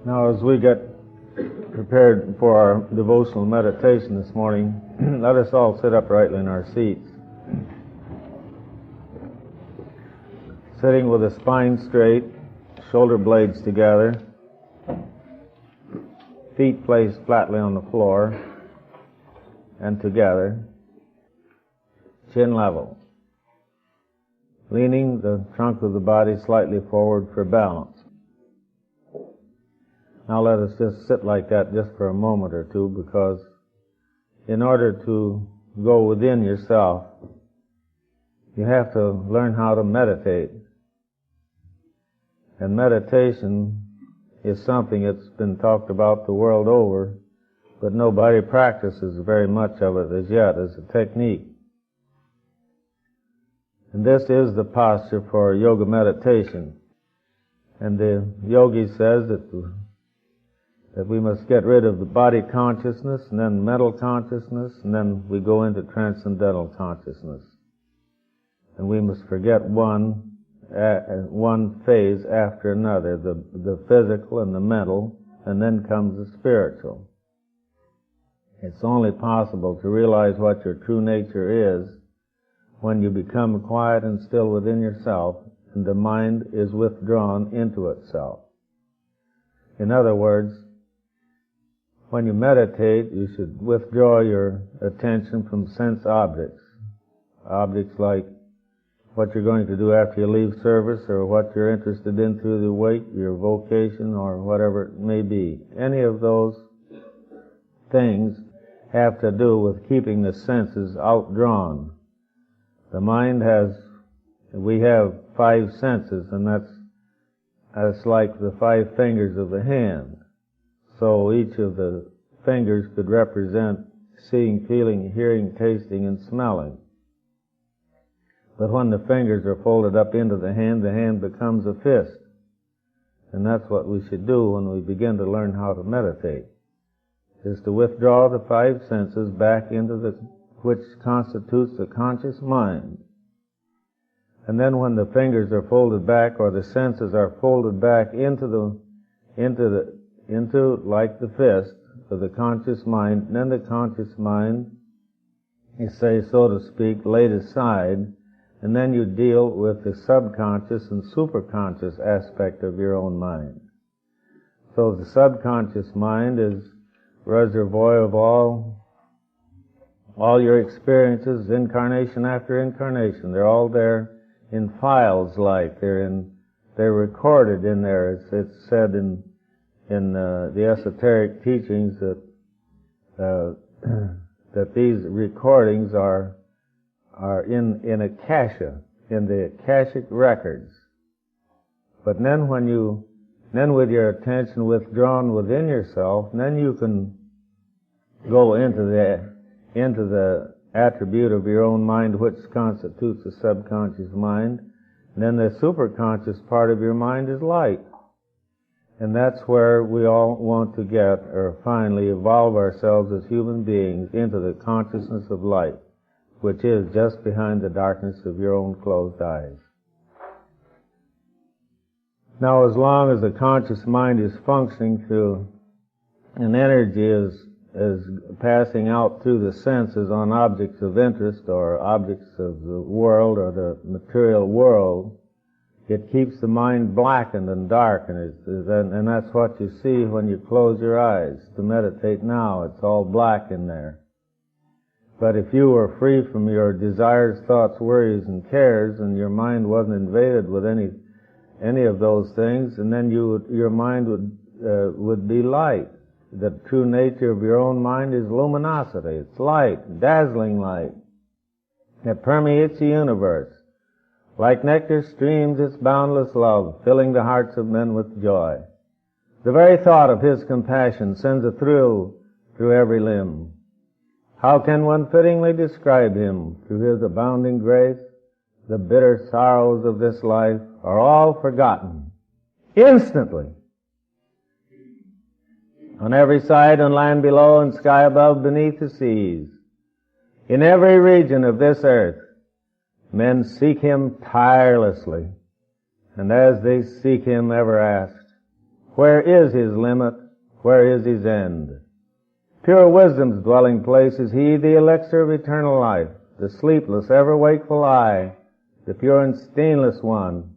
Now, as we get prepared for our devotional meditation this morning, let us all sit uprightly in our seats. Sitting with the spine straight, shoulder blades together, feet placed flatly on the floor and together, chin level, leaning the trunk of the body slightly forward for balance. Now let us just sit like that just for a moment or two, because in order to go within yourself, you have to learn how to meditate. And meditation is something that's been talked about the world over, but nobody practices very much of it as yet as a technique. And this is the posture for yoga meditation. And the yogi says that we must get rid of the body consciousness, and then mental consciousness, and then we go into transcendental consciousness. And we must forget one phase after another, the physical and the mental, and then comes the spiritual. It's only possible to realize what your true nature is when you become quiet and still within yourself, and the mind is withdrawn into itself. In other words, when you meditate, you should withdraw your attention from sense objects. Objects like what you're going to do after you leave service, or what you're interested in through the week, your vocation, or whatever it may be. Any of those things have to do with keeping the senses outdrawn. The mind we have 5 senses, and that's like the 5 fingers of the hand. So each of the fingers could represent seeing, feeling, hearing, tasting, and smelling. But when the fingers are folded up into the hand becomes a fist. And that's what we should do when we begin to learn how to meditate, is to withdraw the 5 senses back into which constitutes the conscious mind. And then when the fingers are folded back, or the senses are folded back into like the fist of the conscious mind, and then the conscious mind is, say, so to speak, laid aside, and then you deal with the subconscious and superconscious aspect of your own mind. So the subconscious mind is reservoir of all your experiences, incarnation after incarnation. They're all there in files, like they're recorded in there. It's said in the esoteric teachings that these recordings are in akasha, in the akashic records. But then with your attention withdrawn within yourself, then you can go into the attribute of your own mind, which constitutes the subconscious mind. And then the superconscious part of your mind is light. And that's where we all want to get, or finally evolve ourselves as human beings into the consciousness of light, which is just behind the darkness of your own closed eyes. Now, as long as the conscious mind is functioning through an energy is passing out through the senses on objects of interest, or objects of the world, or the material world, it keeps the mind blackened and dark, and that's what you see when you close your eyes to meditate now. It's all black in there. But if you were free from your desires, thoughts, worries, and cares, and your mind wasn't invaded with any of those things, and then your mind would be light. The true nature of your own mind is luminosity. It's light, dazzling light. It permeates the universe. Like nectar streams its boundless love, filling the hearts of men with joy. The very thought of His compassion sends a thrill through every limb. How can one fittingly describe Him? Through His abounding grace, the bitter sorrows of this life are all forgotten instantly. On every side, on land below, and sky above, beneath the seas, in every region of this earth, men seek Him tirelessly, and as they seek Him, ever ask, Where is his limit? Where is his end? Pure wisdom's dwelling place is he, the elixir of eternal life, the sleepless, ever-wakeful eye, the pure and stainless one.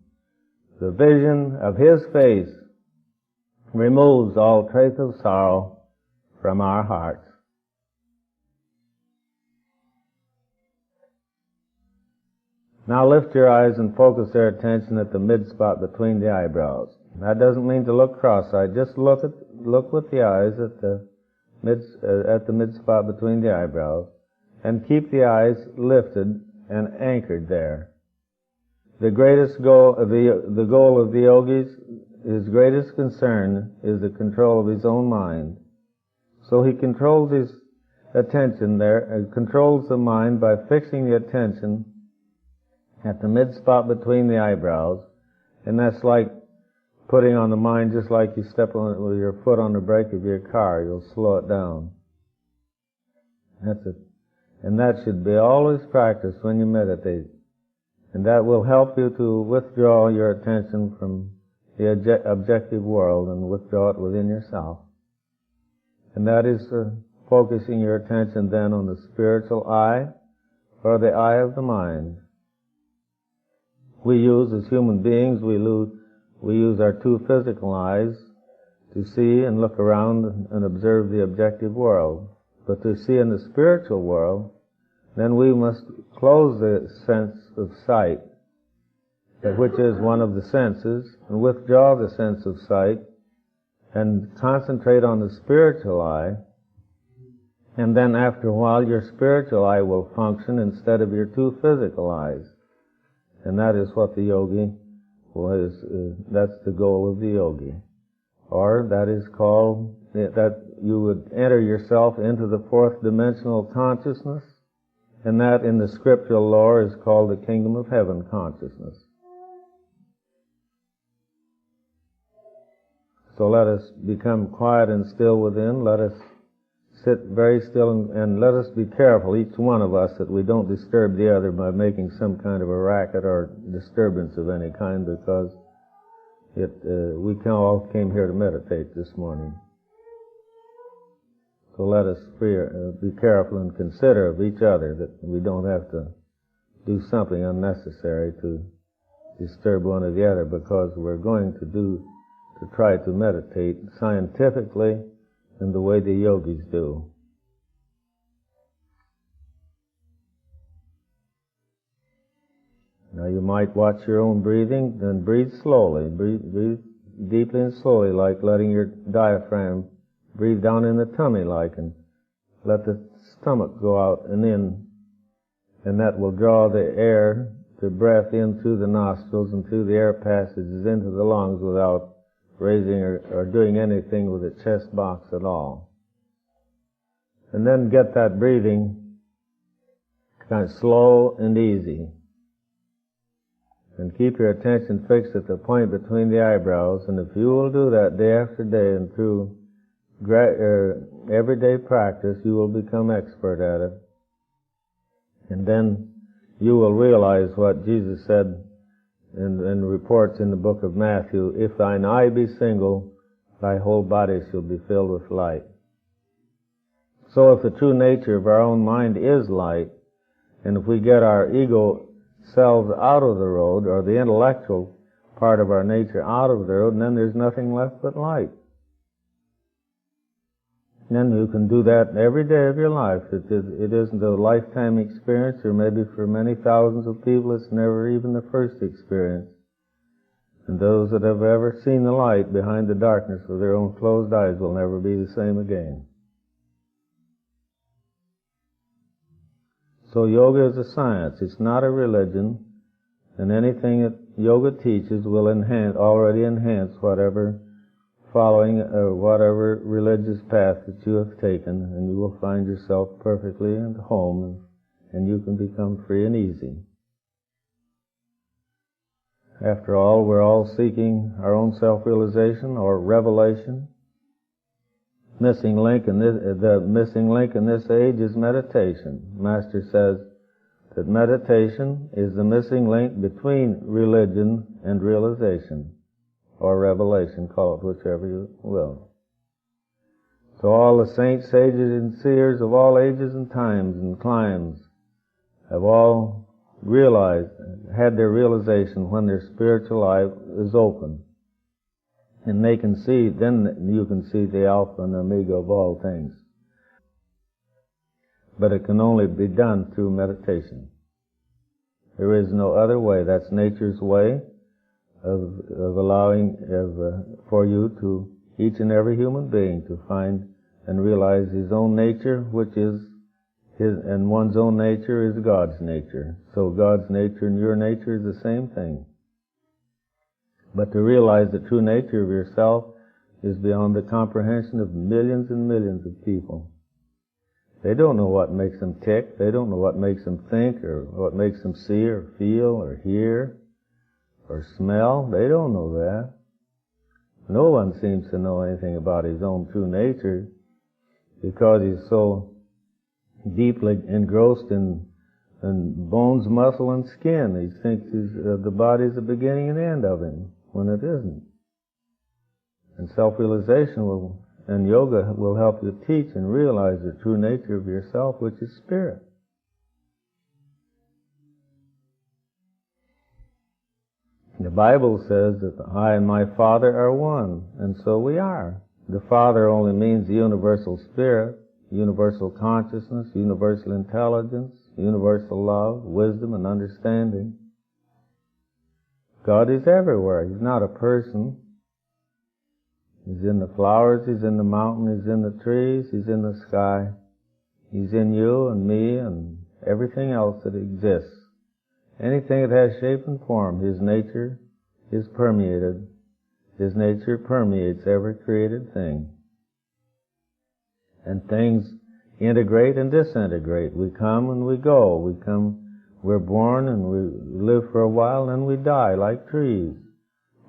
The vision of his face removes all trace of sorrow from our hearts. Now lift your eyes and focus their attention at the mid-spot between the eyebrows. That doesn't mean to look cross-eyed. Just look with the eyes at the mid-spot between the eyebrows, and keep the eyes lifted and anchored there. The greatest goal of the goal of the yogis, his greatest concern is the control of his own mind. So he controls his attention there, controls the mind by fixing the attention at the mid-spot between the eyebrows, and that's like putting on the mind just like you step on with your foot on the brake of your car. You'll slow it down. That's it. And that should be always practiced when you meditate. And that will help you to withdraw your attention from the objective world and withdraw it within yourself. And that is focusing your attention then on the spiritual eye or the eye of the mind. We use, as human beings, we use our two physical eyes to see and look around and observe the objective world. But to see in the spiritual world, then we must close the sense of sight, which is one of the senses, and withdraw the sense of sight, and concentrate on the spiritual eye, and then after a while your spiritual eye will function instead of your two physical eyes. And that is what the yogi that's the goal of the yogi. Or that is called, that you would enter yourself into the fourth dimensional consciousness, and that in the scriptural lore is called the kingdom of heaven consciousness. So let us become quiet and still within. Let us sit very still and let us be careful, each one of us, that we don't disturb the other by making some kind of a racket or disturbance of any kind, because we all came here to meditate this morning. So let us be careful and considerate of each other, that we don't have to do something unnecessary to disturb one or the other, because we're going to try to meditate scientifically in the way the yogis do. Now you might watch your own breathing, then breathe slowly. Breathe deeply and slowly, like letting your diaphragm breathe down in the tummy, like, and let the stomach go out and in, and that will draw the air, the breath in through the nostrils and through the air passages into the lungs without raising or doing anything with the chest box at all. And then get that breathing kind of slow and easy. And keep your attention fixed at the point between the eyebrows, and if you will do that day after day and through everyday practice, you will become expert at it. And then you will realize what Jesus said in reports in the book of Matthew, if thine eye be single, thy whole body shall be filled with light. So if the true nature of our own mind is light, and if we get our ego selves out of the road, or the intellectual part of our nature out of the road, then there's nothing left but light. And you can do that every day of your life. It isn't a lifetime experience, or maybe for many thousands of people it's never even the first experience. And those that have ever seen the light behind the darkness with their own closed eyes will never be the same again. So yoga is a science. It's not a religion, and anything that yoga teaches will already enhance whatever following or whatever religious path that you have taken, and you will find yourself perfectly at home, and you can become free and easy. After all, we're all seeking our own self-realization or revelation. The missing link in this age is meditation. Master says that meditation is the missing link between religion and realization, or revelation, call it whichever you will. So all the saints, sages, and seers of all ages and times and climes have all realized, had their realization when their spiritual eye is open. And they can see, then you can see the Alpha and Omega of all things. But it can only be done through meditation. There is no other way. That's nature's way of allowing for you to, each and every human being, to find and realize his own nature, which is his, and one's own nature is God's nature. So God's nature and your nature is the same thing. But to realize the true nature of yourself is beyond the comprehension of millions and millions of people. They don't know what makes them tick. They don't know what makes them think, or what makes them see or feel or hear or smell. They don't know that. No one seems to know anything about his own true nature because he's so deeply engrossed in bones, muscle, and skin. He thinks the body is the beginning and end of him, when it isn't. And self-realization and yoga will help you teach and realize the true nature of yourself, which is spirit. The Bible says that I and my Father are one, and so we are. The Father only means the universal spirit, universal consciousness, universal intelligence, universal love, wisdom, and understanding. God is everywhere. He's not a person. He's in the flowers, He's in the mountain, He's in the trees, He's in the sky. He's in you and me and everything else that exists. Anything that has shape and form, His nature is permeated. His nature permeates every created thing. And things integrate and disintegrate. We come and we go. We're born and we live for a while and we die like trees.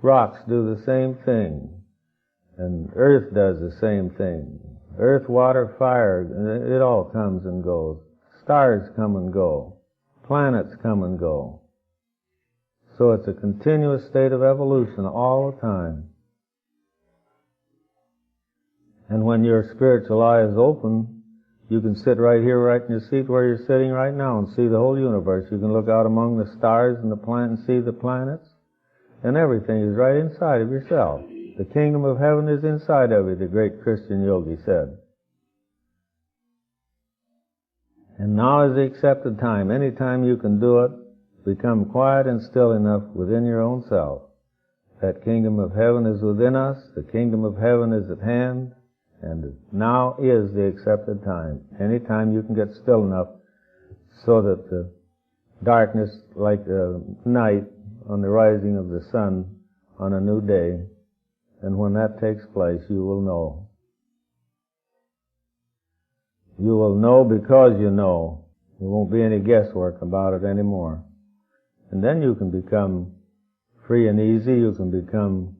Rocks do the same thing. And earth does the same thing. Earth, water, fire, it all comes and goes. Stars come and go. Planets come and go. So it's a continuous state of evolution all the time. And when your spiritual eye is open, you can sit right here, right in your seat where you're sitting right now and see the whole universe. You can look out among the stars and the planets and see the planets. And everything is right inside of yourself. The kingdom of heaven is inside of you, the great Christian Yogi said. And now is the accepted time. Any time you can do it, become quiet and still enough within your own self. That kingdom of heaven is within us. The kingdom of heaven is at hand. And now is the accepted time. Any time you can get still enough so that the darkness, like the night on the rising of the sun on a new day, and when that takes place, you will know. You will know because you know. There won't be any guesswork about it anymore. And then you can become free and easy. You can become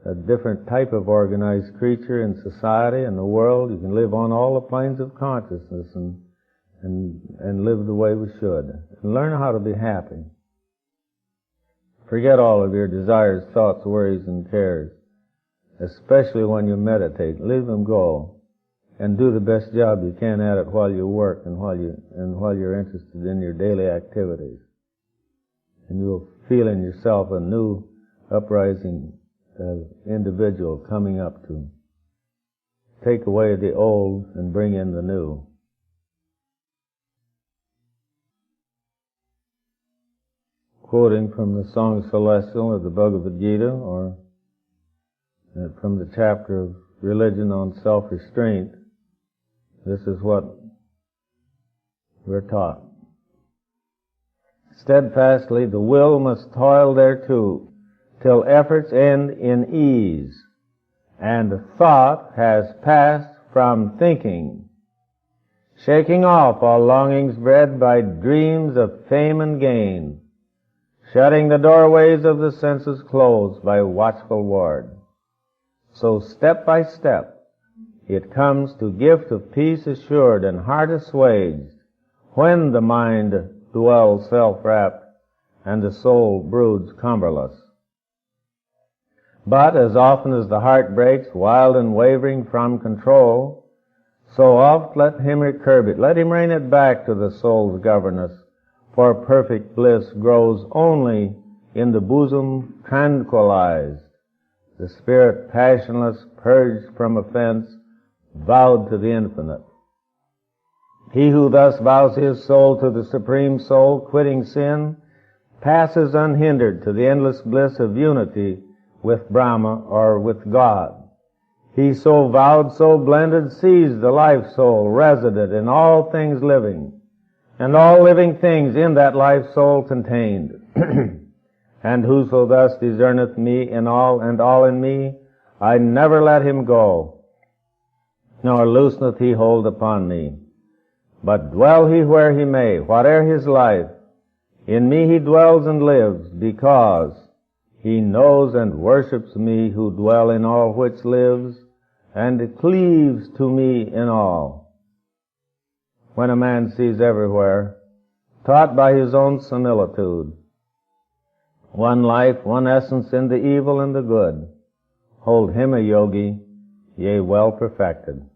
a different type of organized creature in society and the world. You can live on all the planes of consciousness and live the way we should. And learn how to be happy. Forget all of your desires, thoughts, worries, and cares. Especially when you meditate. Leave them go. And do the best job you can at it while you work and while you're interested in your daily activities. And you'll feel in yourself a new uprising individual coming up to take away the old and bring in the new. Quoting from the Song Celestial of the Bhagavad Gita, or from the chapter of Religion on Self-Restraint, this is what we're taught. Steadfastly the will must toil thereto, till efforts end in ease, and thought has passed from thinking, shaking off all longings bred by dreams of fame and gain, shutting the doorways of the senses closed by watchful ward. So step by step, it comes to gift of peace assured and heart assuaged, when the mind dwells self-wrapped and the soul broods cumberless. But as often as the heart breaks, wild and wavering from control, so oft let him recurb it, let him rein it back to the soul's governess, for perfect bliss grows only in the bosom tranquilized, the spirit passionless, purged from offense, vowed to the infinite. He who thus vows his soul to the Supreme Soul, quitting sin, passes unhindered to the endless bliss of unity with Brahma or with God. He so vowed, so blended, sees the life soul resident in all things living, and all living things in that life soul contained. And whoso thus discerneth me in all and all in me, I never let him go, nor looseneth he hold upon me. But dwell he where he may, whate'er his life, in me he dwells and lives, because he knows and worships me who dwell in all which lives, and cleaves to me in all. When a man sees everywhere, taught by his own similitude, one life, one essence in the evil and the good, hold him a yogi, yea, well perfected.